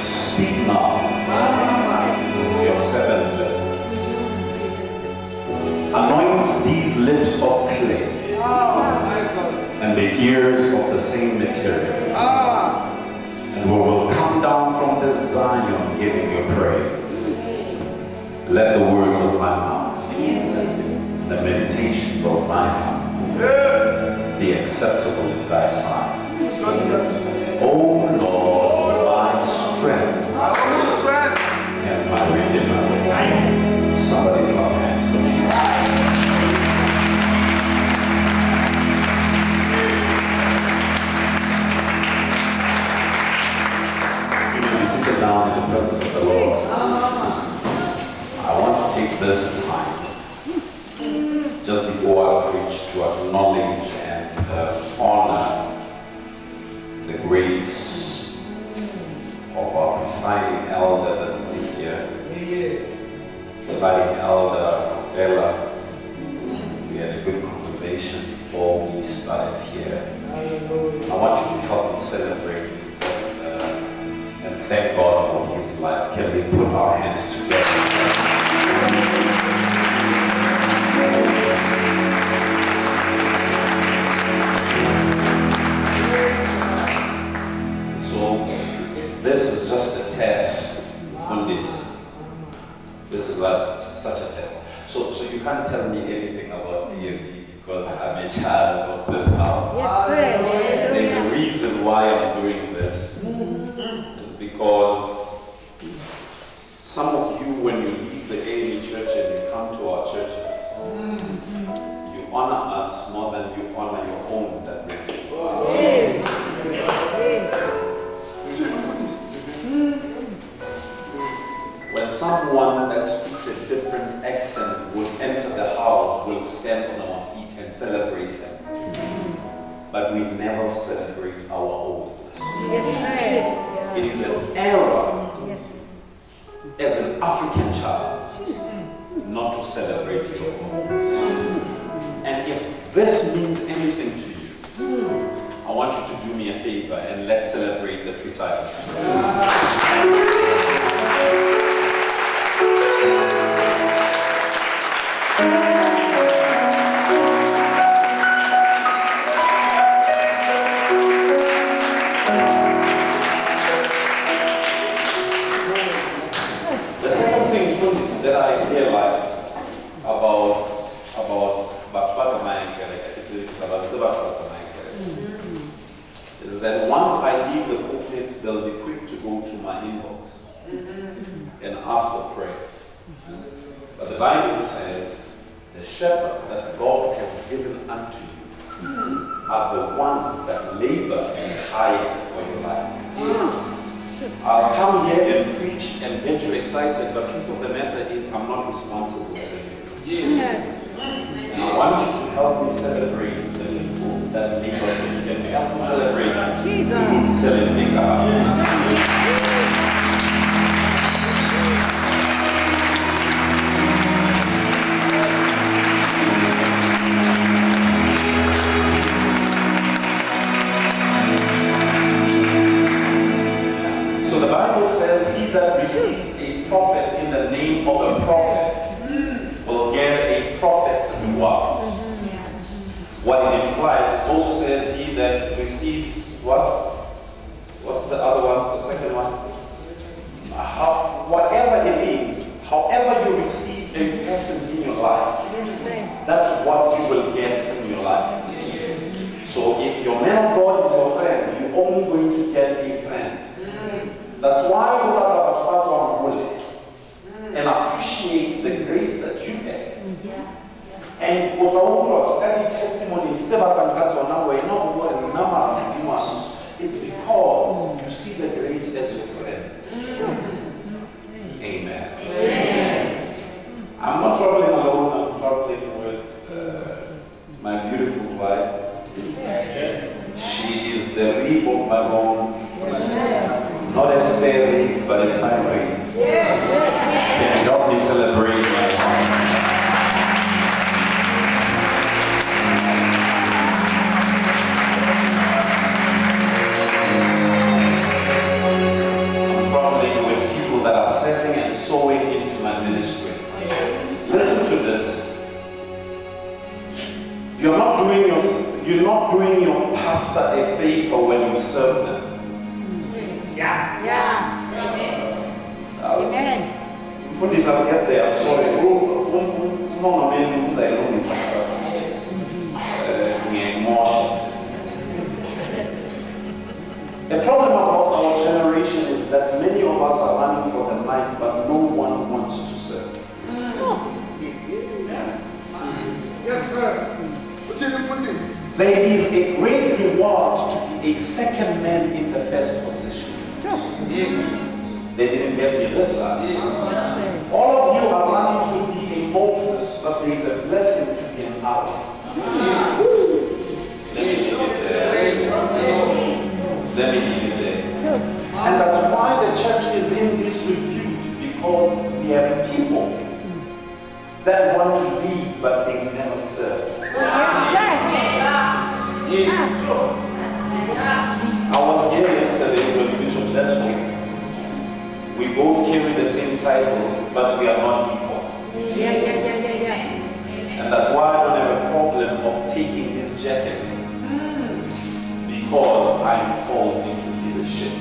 Speak now your 7 blessings. Anoint these lips of clay and the ears of the same material. And we will come down from the Zion giving you praise. Let the words of my mouth, the meditations of my heart be acceptable in thy sight. O Lord, my strength and my redeemer. Somebody clap hands for Jesus. You may be seated down in the presence of the Lord. I want to take this time just before I preach to acknowledge and honor the grace of our presiding elder that is here, presiding elder Bella. We had a good conversation before we started here. I want you to help me celebrate and thank God for his life. Can we put our hands together? This is just a test on this. This is such a test. So you can't tell me anything about AME because I'm a child of this house. Yes, there's a reason why I'm doing this. It's because some of you, when you leave the AME Church and you come to our churches, you honor us more than you honor your own that brings you. Yes. When someone that speaks a different accent will enter the house, will stand on our feet and celebrate them. But we never celebrate our own. Yes. It is an error as an African child not to celebrate your own. And if this means anything to you, I want you to do me a favor and let's celebrate the presiding. The second thing that I realized about is that once I leave the pulpit, they'll be quick to go to my inbox and ask for prayers. But the Bible says the shepherds that God has given unto you are the ones that labor and hide for your life. I'll come here and preach and get you excited, but truth of the matter is I'm not responsible for you. And I want you to help me celebrate the people that labor for you. Can help me celebrate celebrating God. So the Bible says, he that receives a prophet in the name of a prophet will get a prophet's reward. What it implies, it also says, he that receives what? What's the other one? The second one? Whatever it is, however you receive a person in your life, that's what you will get in your life. So if your man of God is your friend, you're only going to get a friend. That's why we love and appreciate the grace that you have. And any testimony it's because you see the grace as your friend. Amen. I'm not traveling alone, I'm traveling with my beautiful wife. She is the rib of my bone. Not a spare rib, but a prime rib. Can you help me celebrate my wife? You're not doing your pastor a favor when you serve them. Yeah. Amen. For this, I'll get there. Sorry. One man who's like only success. The problem about our generation is that many of us are running for the mic, but no one wants to serve. Yes, sir. There is a great reward to be a second man in the first position. Yes. They didn't get me this side. Yes. All of you are running to be a Moses, but there is a blessing to be an Aaron. Yes. Let me leave it there. And that's why the church is in disrepute, because we have people that want to lead, but they never serve. Yes. I was here yesterday when Bishop Leslie. We both carry the same title, but we are not equal. And that's why I don't have a problem of taking his jacket, because I'm called into leadership.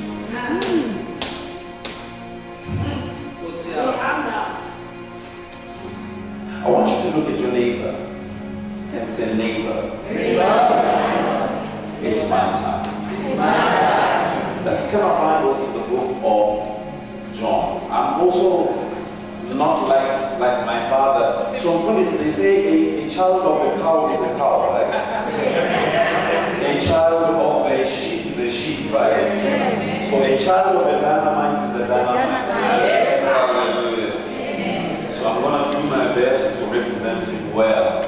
I want you to look at your neighbor and say, neighbor, it's my time. Let's turn our Bibles to the book of John. I'm also not like my father. So when they say a child of a cow is a cow, right? A child of a sheep is a sheep, right? So a child of a dynamite is a dynamite. Hallelujah. So I'm going to do my best to represent him well.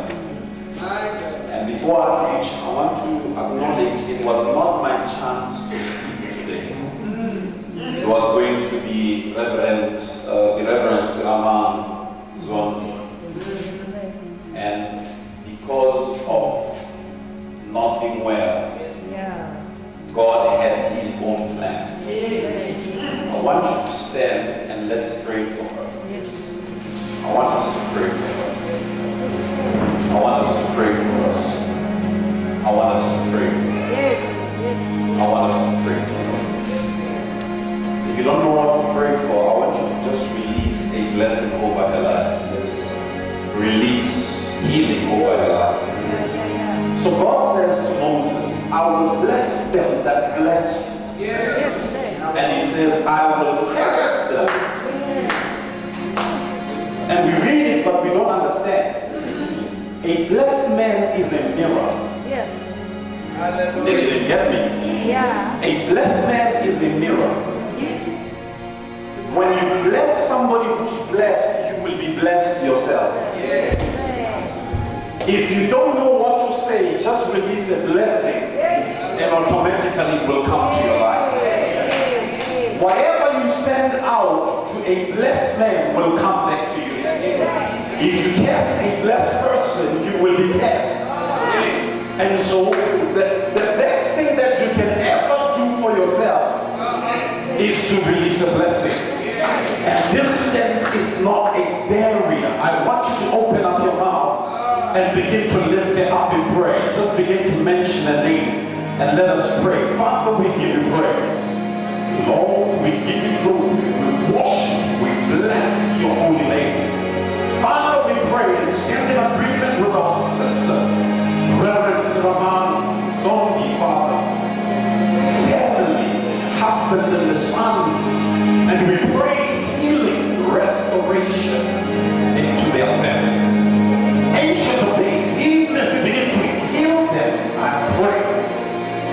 And before I preach, I want to acknowledge it was not my chance to speak today. It was going to be the Reverend Zondi. And because of not being well, God had his own plan. I want you to stand and let's pray for her. I want us to pray for her. I want us to pray for us. I want us to pray for her. I want us to pray for her. If you don't know what to pray for, I want you to just release a blessing over her life. Release healing over her life. So God says to Moses, I will bless them that bless you. And he says, I will curse them. And we read it, but we don't understand. A blessed man is a mirror. They didn't get me. A blessed man is a mirror. When you bless somebody who's blessed, you will be blessed yourself. If you don't know what to say, just release a blessing and automatically it will come to your life. Whatever you send out to a blessed man will come back to you. If you curse a blessed person, you will be cursed. And so the best thing that you can ever do for yourself is to release a blessing. And distance is not a barrier. I want you to open up your mouth and begin to lift it up in prayer. Just begin to mention a name and let us pray. Father, we give you praise. Lord, we give you glory. We worship, we bless your holy name. Father, we pray and stand in agreement with our sister, Reverend Zondi, Father, family, husband and the son, and we pray healing, restoration into their family. Ancient of days, even as we begin to heal them, I pray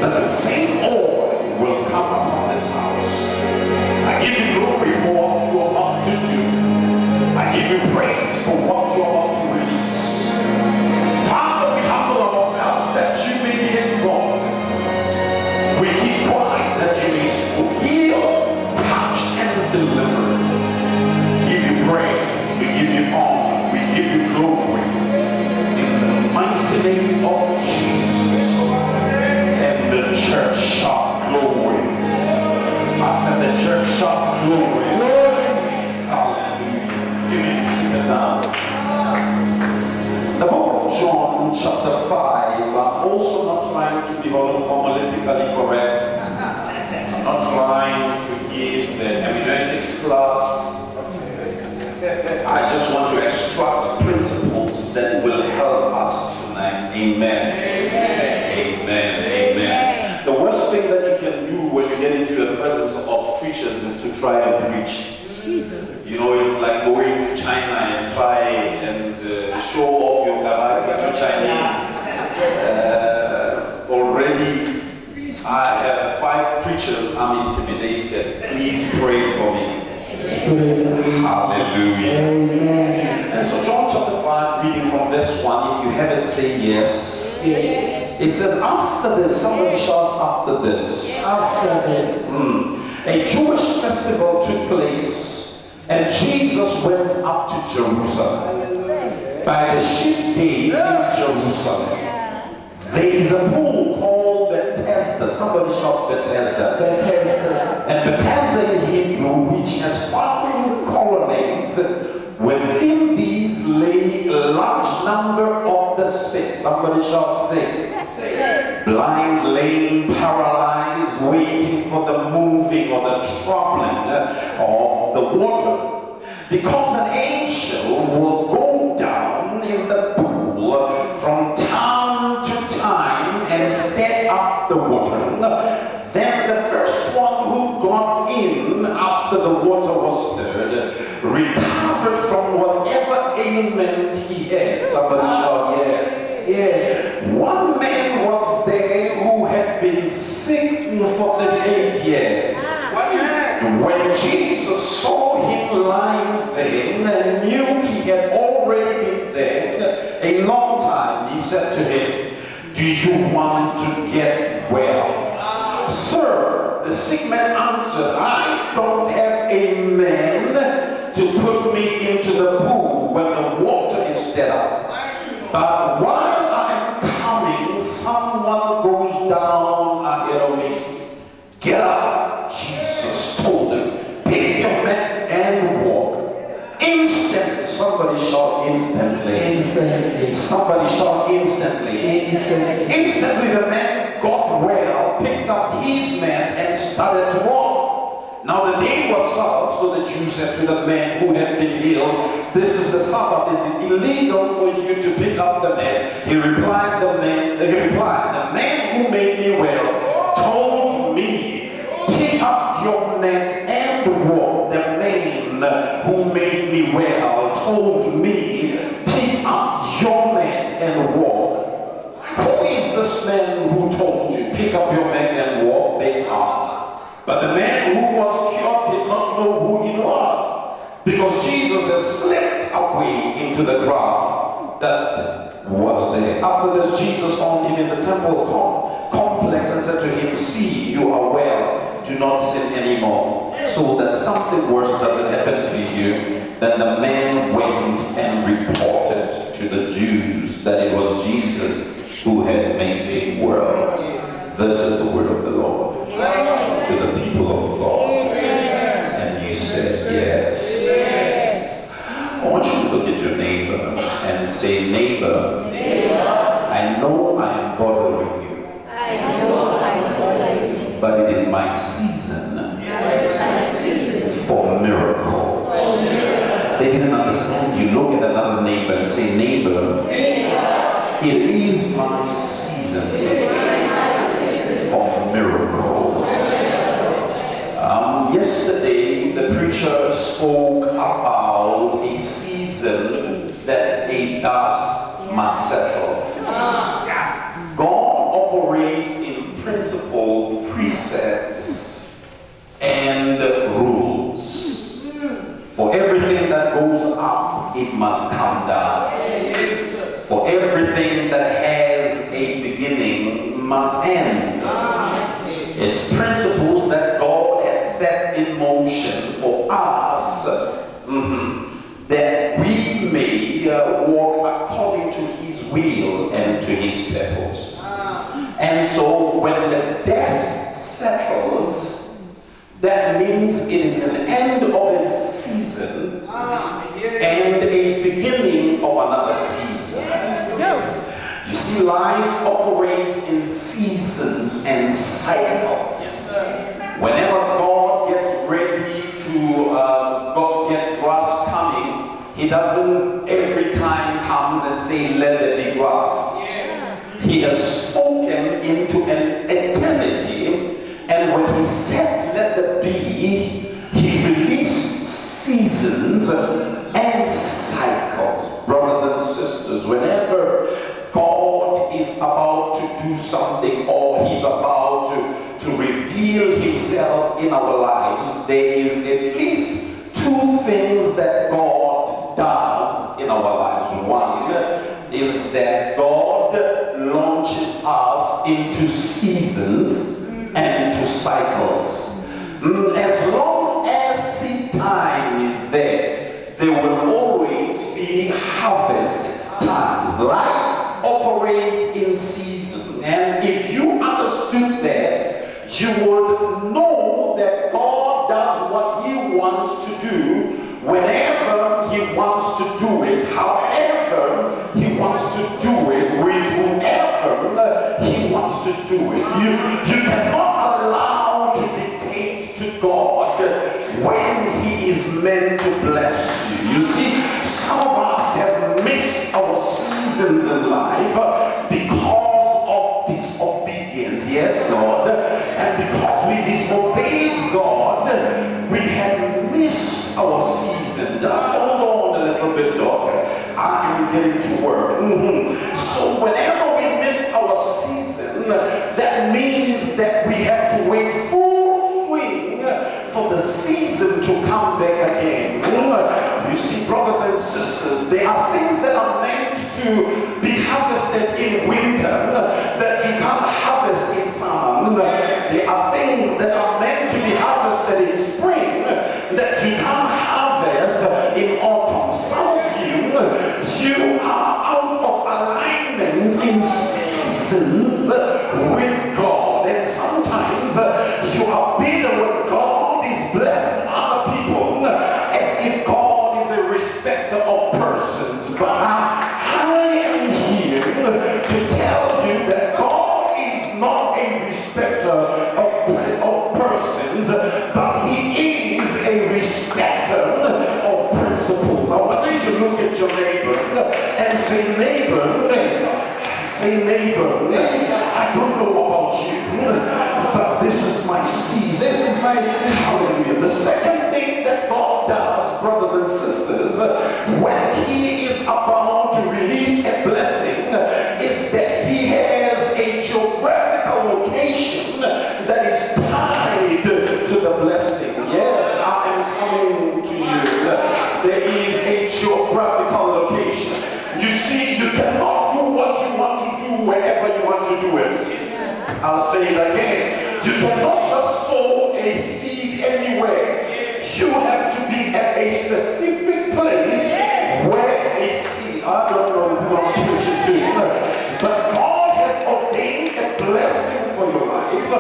that the same oil will come upon this house. I give you glory for what you are about to do. I give you praise for what you are about to release. Father, we humble ourselves that you may be exalted. We keep quiet that you may heal, touch, and deliver. We give you praise, we give you honor, we give you glory. In the mighty name of Jesus. And the church shout glory. I said the church shout glory. Hallelujah. You may sit down. The book of John, chapter 5. just want to extract principles that will help us tonight. Amen. Amen. Amen. The worst thing that you can do when you get into the presence of preachers is to try and preach. You know, it's like going to China and try and show off your karate to Chinese. Already, I have 5 preachers. I'm intimidated. Please pray for me. Hallelujah. Amen. And so John chapter 5, reading from verse 1, if you have it, say yes. Yes. It says, after this, somebody shout after this. After this. A Jewish festival took place, and Jesus went up to Jerusalem. By the sheep gate in Jerusalem, there is a pool called Bethesda. Somebody shout Bethesda. Bethesda. And Bethesda in Hebrew, which has 5 colonnades, within these lay a large number of the sick. Somebody shout sick. Blind, lame, paralyzed, waiting for the moving or the troubling of the water. Because an angel will go down in the pool from time to time and stir up the water. Then the first one who got in after the water was stirred recovered from whatever ailment he had. Somebody shout yes. Yes. One man was there who had been sick for 38 years. When Jesus saw him lying there and knew he had already been dead a long time, he said to him, do you want to get well? Sir, the sick man answered, I don't have a man to put me into the pool when the water is stirred up. But while I am coming, someone goes down ahead of me. Get up, Jesus told him. Pick your mat and walk. Instantly, somebody shout instantly. Instantly. Somebody shout instantly. Instantly. Instantly the man got well, picked up his mat and started to walk. Now the day was Sabbath, so the Jews said to the man who had been healed, this is the Sabbath, is it illegal for you to pick up the man? He replied, the man who made me well told me, pick up your mat and walk. The man who made me well told me, pick up your mat and walk. Who is this man who told you, pick up your mat and walk? They asked. But the man who was cured did not know who it was, because Jesus had slipped away into the crowd that was there. After this, Jesus found him in the temple complex and said to him, see, you are well, do not sin anymore, so that something worse doesn't happen to you. Then the man went and reported to the Jews that it was Jesus who had made him well. This is the word of the Lord to the people of God. And you said yes. I want you to look at your neighbor and say, neighbor, I know I'm bothering you. But it is my season for miracles. They didn't understand you. Look at another neighbor and say, neighbor, it is my season for miracles. Yesterday, the preacher spoke about a season that a dust must settle. God operates in principle, precepts, and rules. For everything that goes up, it must come down. For everything that has a beginning must end. It's principles that God has set in motion for us, that we may walk according to His will and to His purpose. And so when the dust settles, that means it is an end of its season and a beginning of another season. You see, life operates in seasons and cycles. Whenever God gets ready to get grass coming, He He doesn't every time comes and say, let there be grass. He has spoken into an eternity, and when he said, let there be, he released seasons and cycles. Brothers and sisters, whenever God is about to do something, or he's about to reveal himself in our lives, there is at least two things that God does in our lives. One is that God launches us into seasons and to cycles. As long as seed time is there, there will always be harvest times. Life operates in season, and if you understood that, you would know that God does what he wants to do whenever he wants to do it, however he wants to do it, with whoever he wants to do it. You cannot allow to dictate to God when he is meant to bless you. You see, some of us have missed our seasons in life because of disobedience. Yes, Lord. And because we disobeyed God, we have missed our season. Just hold on a little bit, daughter. I am getting to work. So whenever we miss our season, that means that we have to wait full swing for the season to come back again. You see, brothers and sisters, there are things that are meant to be harvested in winter that you can't harvest in summer. There are things that are meant to be harvested in spring that you can't harvest in autumn. Some of you are out of alignment in seasons with God, and sometimes you are bitter when God is blessing other people as if God is a respecter of persons. But I am here to tell you that God is not a respecter of persons, but he is a respecter of principles. I want you to look at your neighbor and say, neighbor, I don't know about you, but this is my season. This is my season. Hallelujah. The second thing that God does, brothers and sisters, when he is about to release a blessing, is that he has a geographical location that is tied to the blessing. Yes, I am coming to you. There is a geographical location. You see, you cannot do what you want to do wherever you want to do it. I'll say it again. You cannot just sow a seed anywhere. You have to be at a specific place where a seed. I don't know who I'm preaching to, but God has ordained a blessing for your life,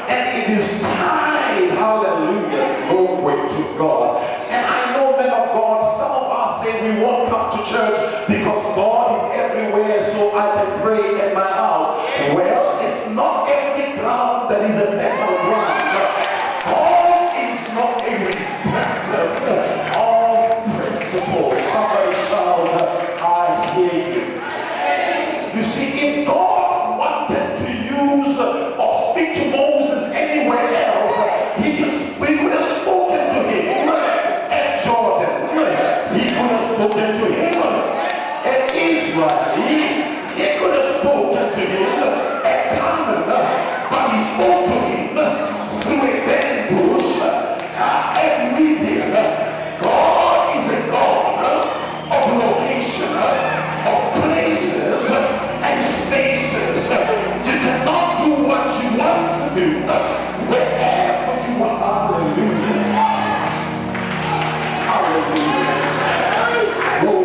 and it is tied, hallelujah, glory to God. And I know, men of God, some of us say we won't come to church because God is everywhere, so I can pray at my house. Well, it's not every ground that is a fertile ground. God is not a respecter of principles. Somebody shout, I hear you. You see, if God wanted to use or speak to Moses anywhere else, we could have spoken to him at Jordan. He could have spoken to him at Israel. He could have spoken to him at Canaan, but he spoke to him through a burning bush at Midian. God is a God of location, of places and spaces. You cannot do what you want to do wherever you are. Hallelujah. Hallelujah.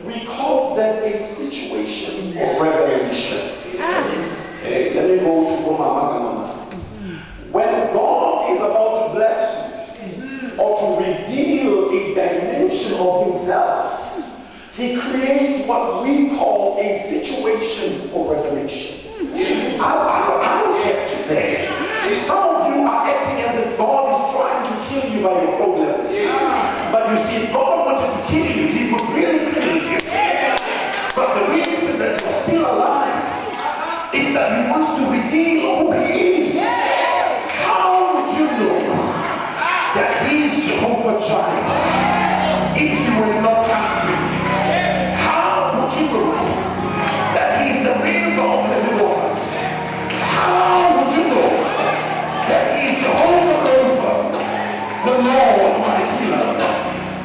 we call that a situation of revelation. Okay, let me go to AME Mangena. When God is about to bless you or to reveal a dimension of himself, he creates what we call a situation for revelation. I don't get you there. Some of you are acting as if God is trying to kill you by your problems. But you see, if God wanted to kill you, he would really kill you. But the reason that you're still alive is that he wants to reveal who he is. How would you know that he's Jehovah Jireh if you were not hungry? How would you know that he's the river of living waters? How would you know that he's Jehovah Rapha, the Lord my healer,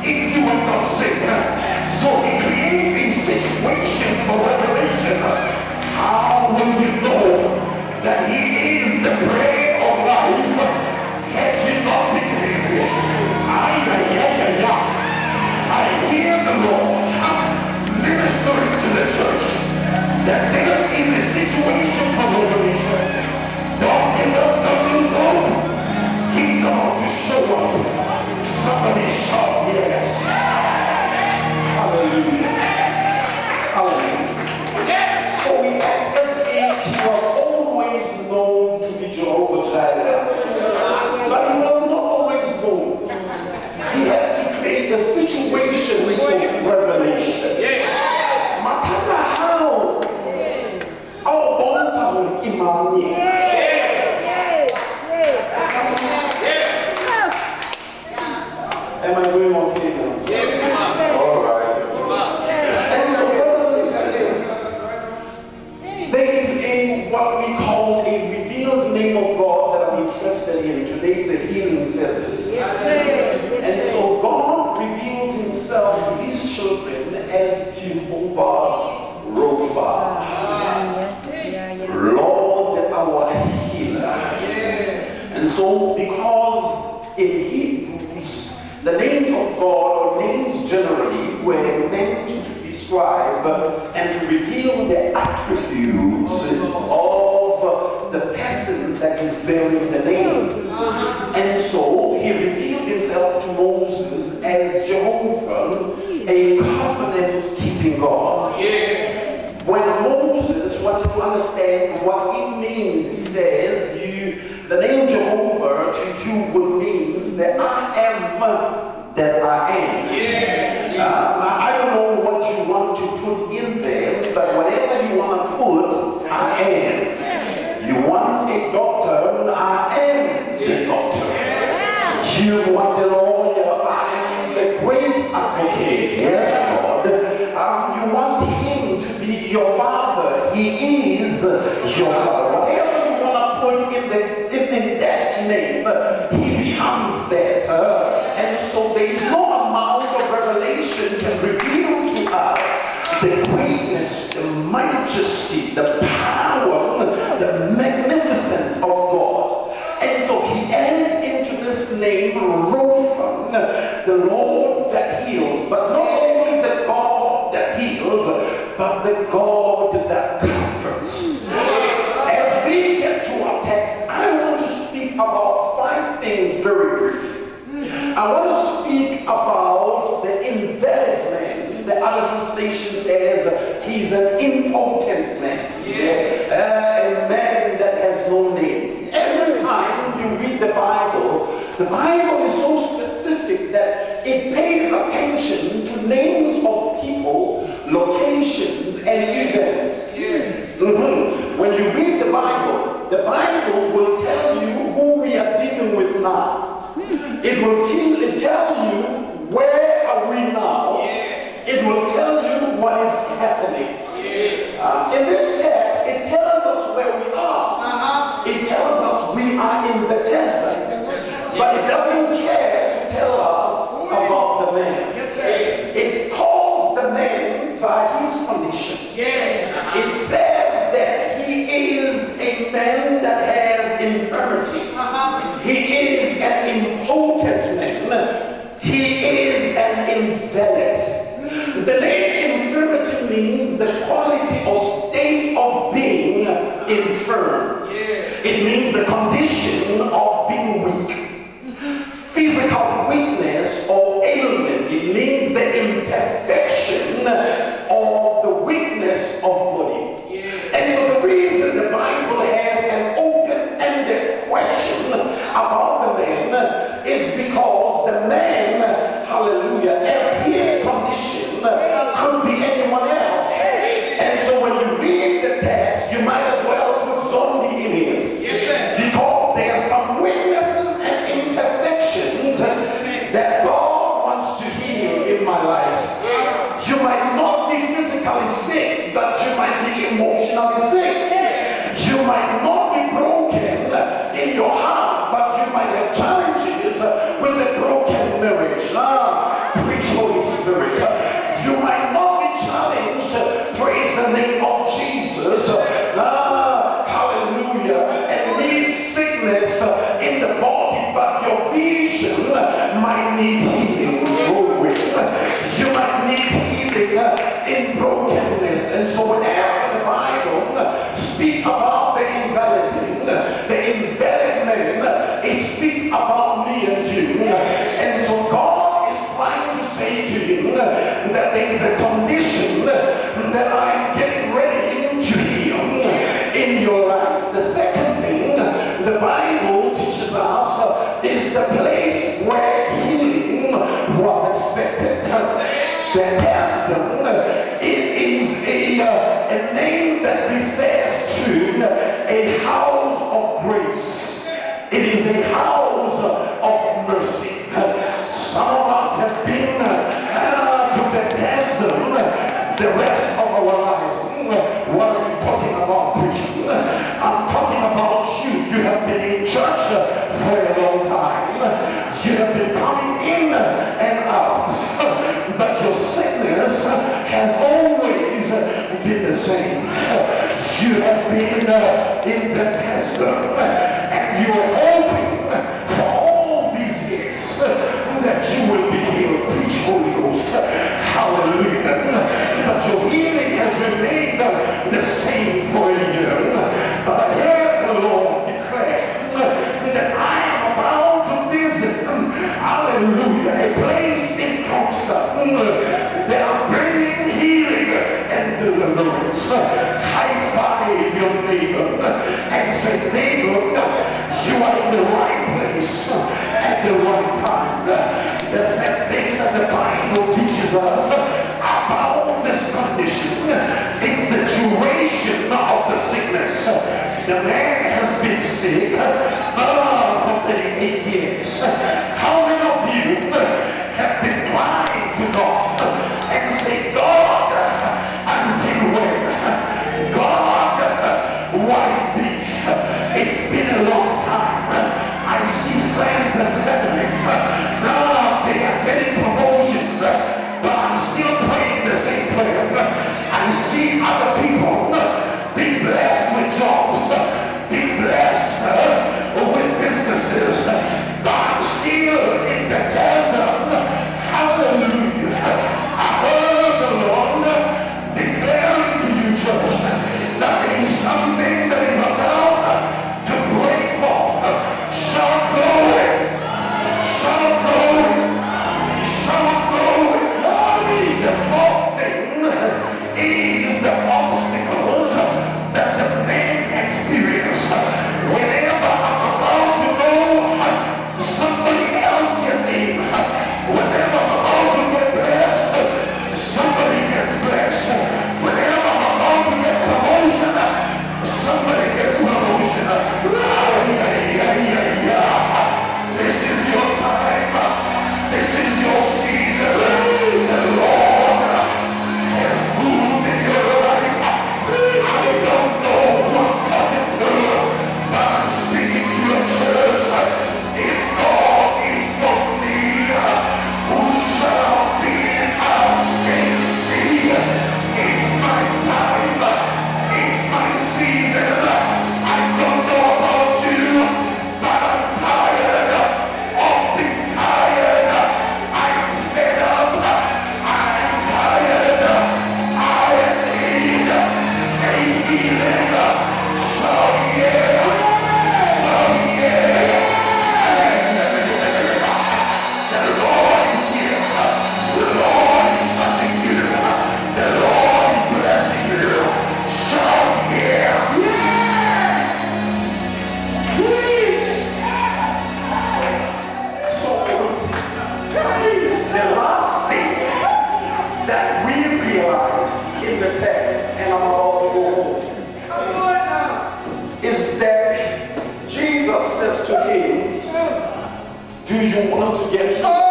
if you were not sick? So he creates a situation for revelation. How will you know that he is the bread of life? Had you not been here, I hear the Lord ministering to the church that this is a situation for revelation. Don't give up, don't lose hope. He's about to show up. Somebody shout yes. Hallelujah. Hallelujah. Yes. So we act as if he was always known to be Jehovah Jireh. But he was not always known. He had to create the situation for revelation. Yes. Matata how? Our bonds are in Imani. Am I going okay now? Yes. All right. And so, brothers and sisters, there is what we call a revealed name of God that I'm interested in. Today is a healing service. And so God reveals himself to his children as Jehovah Rapha, Lord our healer. And so because in Hebrews, the names of God, or names generally, were meant to describe and to reveal the attributes of the person that is bearing the name. And so he revealed himself to Moses as Jehovah, a covenant-keeping God. Yes. When Moses wanted to understand what it means, he says, the name Jehovah to you would means that I am that I am. Yes. I don't know what you want to put in there, but whatever you want to put, I am. You want a doctor, I am the doctor. You want a lawyer, I am the great advocate. Yes, Lord. You want him to be your father, he is your father. Whatever you want to put in that name, he becomes that. And so there is no amount of revelation can reveal to us the greatness, the majesty, the power, the magnificence of God. And so he adds into this name Rapha, the Lord that heals, but not only the God that heals, but the God that comforts. As we get to our text, I want to speak about 5 things very briefly. I want to speak about the invalid man. The other translation says he's an impotent man. A man that has no name. Every time you read the Bible is so specific that it pays attention to names of people, locations, and events. Yes. When you read the Bible will tell you who we are dealing with now. It will tell you where are we now. It will tell you what is happening. In this text, it tells us where we are. It tells us we are in Bethesda. But it doesn't care to tell us about the man. It calls the man by his condition. It says that he is a man that has infirmity. He is an impotent man. He is an invalid. The name simply means the quality or state of being infirm. It means the condition of being weak. Physical weakness or ailment. It means the imperfection of the weakness of body. And so the reason the Bible has an open-ended question about the man is because the man, hallelujah, as his condition could be anyone else. And so when you read the text, you might as well put Zondi in it. Because there are some weaknesses and imperfections that God wants to heal in my life. You might not be physically sick, but you might be emotionally sick. You might not be broken in your heart, but you might have challenges with a broken marriage. Preach, Holy Spirit. You might not be challenged, praise the name of Jesus. Hallelujah. And need sickness in the body, but your vision might need healing. You might need healing in brokenness. And so whenever the Bible speaks about the invalid man, it speaks about me and you. And so God is trying to say to you that there is a condition that I'm getting ready to heal in your life. The second thing the Bible teaches us is the place where healing was expected. Bethesda, it is a name that refers to a house of grace. It is a house of mercy. Some of us have been to Bethesda the rest of our lives. What are you talking about, preacher? I'm talking about you. You have been in church for a long time. You have been coming in and out. But your sickness has always been the same. You have been in Bethesda, and you are hoping for all these years that you will be healed. Preach, Holy Ghost. Hallelujah. But your healing has remained the same for a year. But I heard the Lord declare that I am about to visit, hallelujah, a place in Kroonstad that are bringing healing and deliverance. High five your neighbor and say, neighbor, you are in the right place at the right time. The third thing that the Bible teaches us about this condition is the duration of the sickness. The man has been sick for 38 years. How many of you have been crying to God and say, God, until when? God, why me? It's been a long time. I see friends and families. They are getting promotions, but I'm still praying the same prayer. I see other people being blessed with jobs, being blessed with businesses, but I'm still in Bethesda. Hallelujah. I heard the Lord declaring to you, church, that there is something that is about to break forth. Shout glory! Shout glory! Shout glory! The fourth thing is the obstacles that the man experienced reading the text, and I'm about to go home, is that Jesus says to him, do you want to get healed?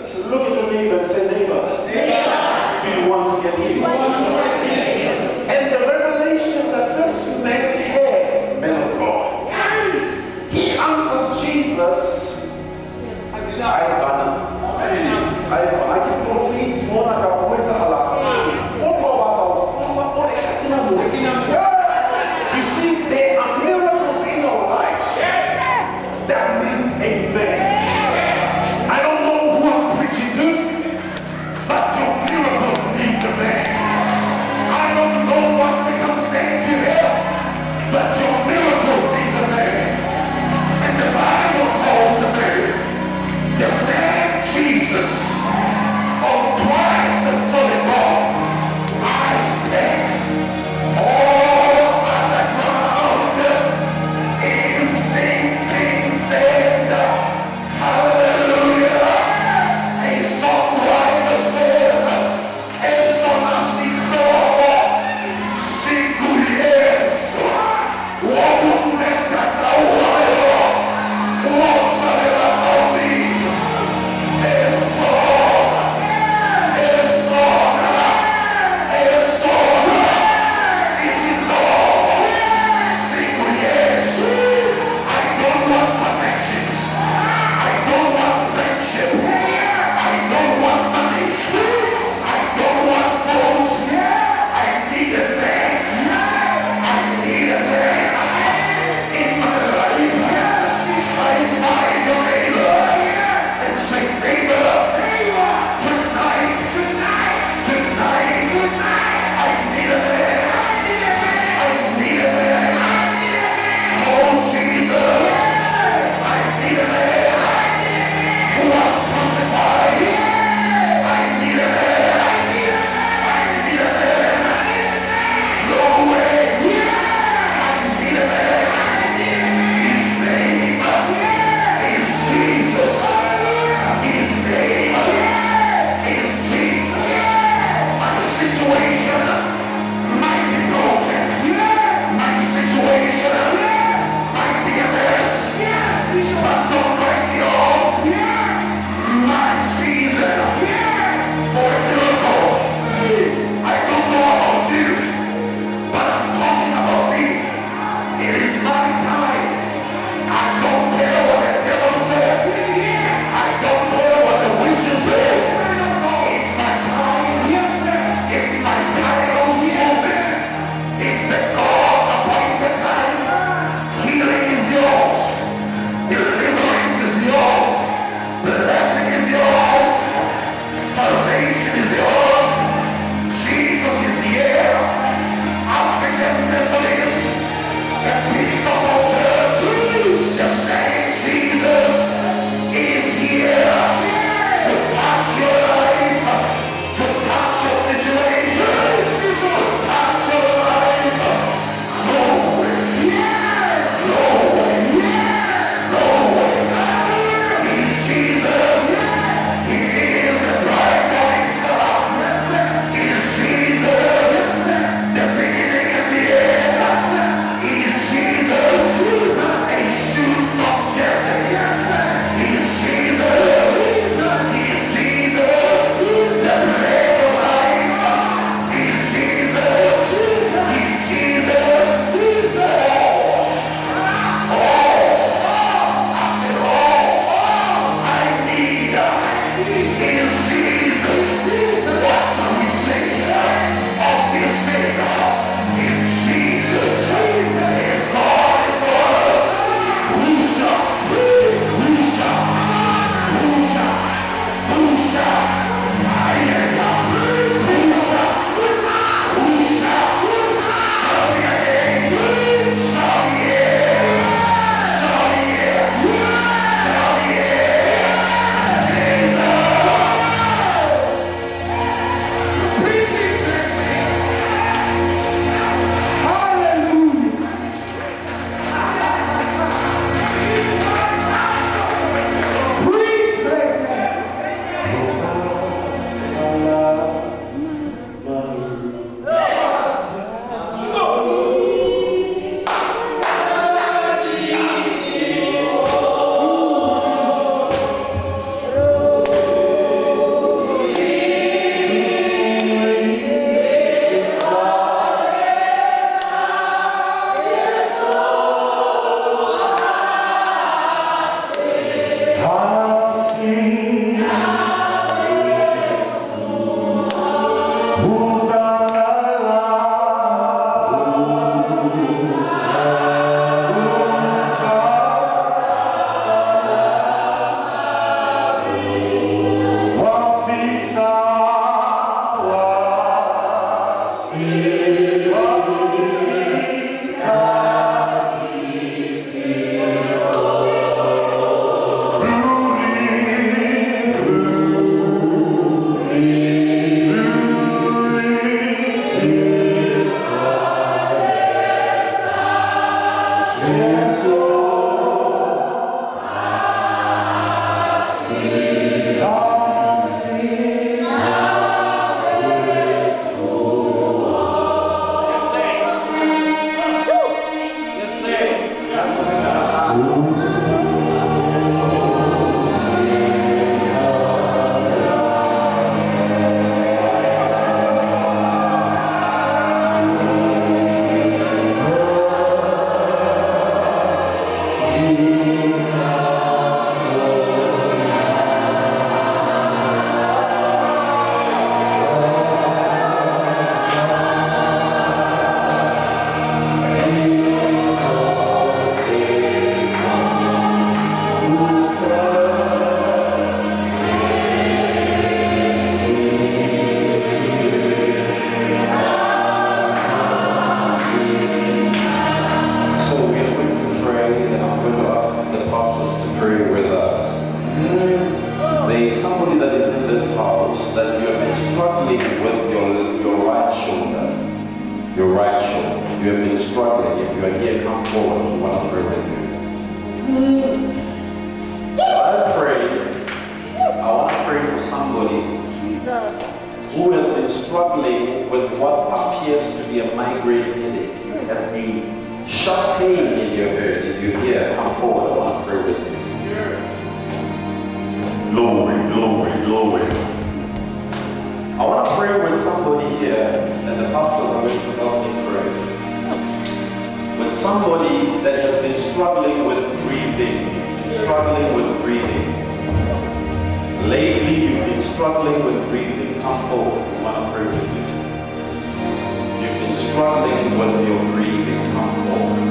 So look at your neighbor and say, neighbor, do you want to get healed? And the revelation that this man had, man of God, he answers Jesus, I banner. I get more feet, more like a boy to Allah. You see, there are miracles in our lives that means amen. struggling with your right shoulder. Your right shoulder. You have been struggling. If you are here, come forward. We want to pray with you. I want to pray for somebody who has been struggling with what appears to be a migraine headache. You have a sharp pain in your head. If you're here, come forward. I want to pray with you. Glory, glory, glory. I want to pray with somebody here, and the pastors are going to help me pray. With somebody that has been struggling with breathing. Lately, you've been struggling with breathing. Come forward. I want to pray with you. You've been struggling with your breathing. Come forward.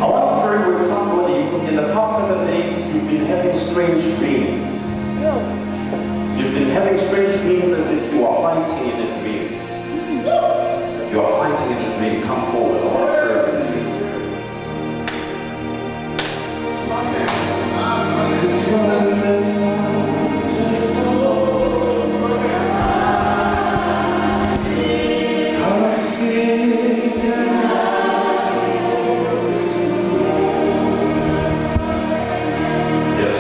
I want to pray with somebody. In the past 7 days, you've been having strange dreams. You've been having strange dreams as if you are fighting in a dream. You are fighting in a dream. Come forward. I want to pray with you. Since when this just I see. Yes.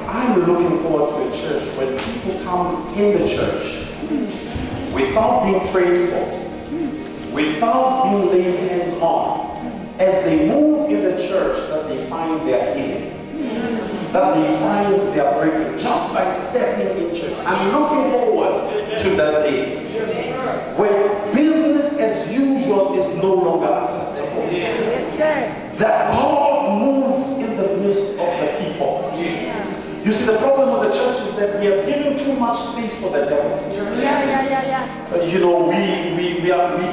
I'm looking forward to a church where people come in the church without being prayed for, without being laid hands on. As they move in the church, that they find their healing, that they find their breakthrough just by stepping in church. I'm looking forward to that day where business as usual is no longer acceptable. That God moves in the midst of the people. You see, the problem with the church is that we have given too much space for the devil. You know, we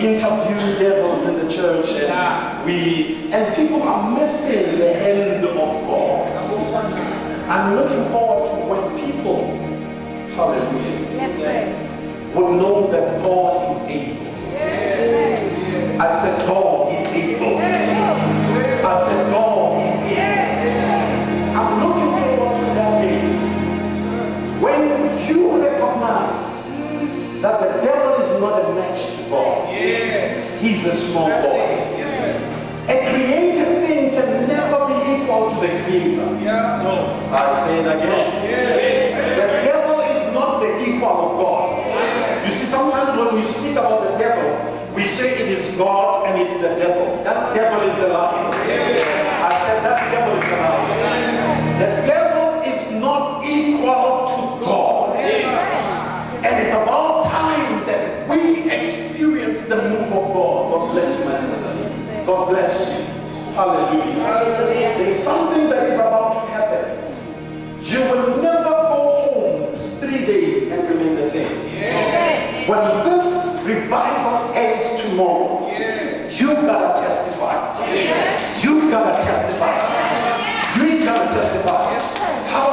interview devils in the church, and people are missing the hand of God. I'm looking forward to when people, hallelujah, would know that God is able. I said God is able. I said God is able. I'm looking forward to that day when you recognize that the devil is not a match to God. He's a small boy. A created thing can never be equal to the creator. I say it again. The devil is not the equal of God. You see, sometimes when we speak about the devil, we say it is God and it's the devil. That devil is a liar. I said that devil is a liar. The devil is not equal to God. And it's about time that we experience the move of God. God bless you, my sister. God bless you. Hallelujah. There's something that is about to happen. You will never go home 3 days and remain the same. When this revival ends tomorrow, you gotta testify. You gotta testify. You gotta testify. How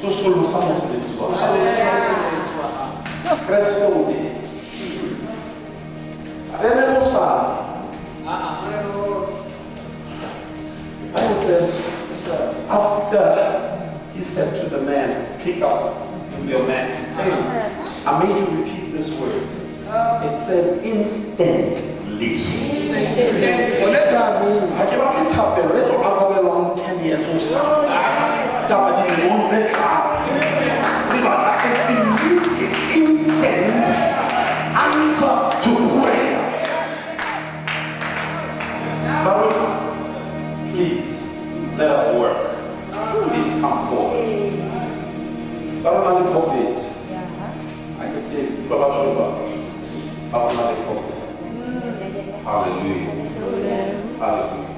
tsosolosa mosebetsi wa hao. Kreste o teng. Re lelosane. The Bible says, after he said to the man, pick up your mat. Hey, I made you repeat this word. It says instantly. I came out in Tapel, little other long 10 years or so. That was in one thing. An immediate, instant answer to prayer. But please, let us work. Please come forward. But I'm not COVID. I can say, Baba Choba. I'm not COVID. Hallelujah. Hallelujah.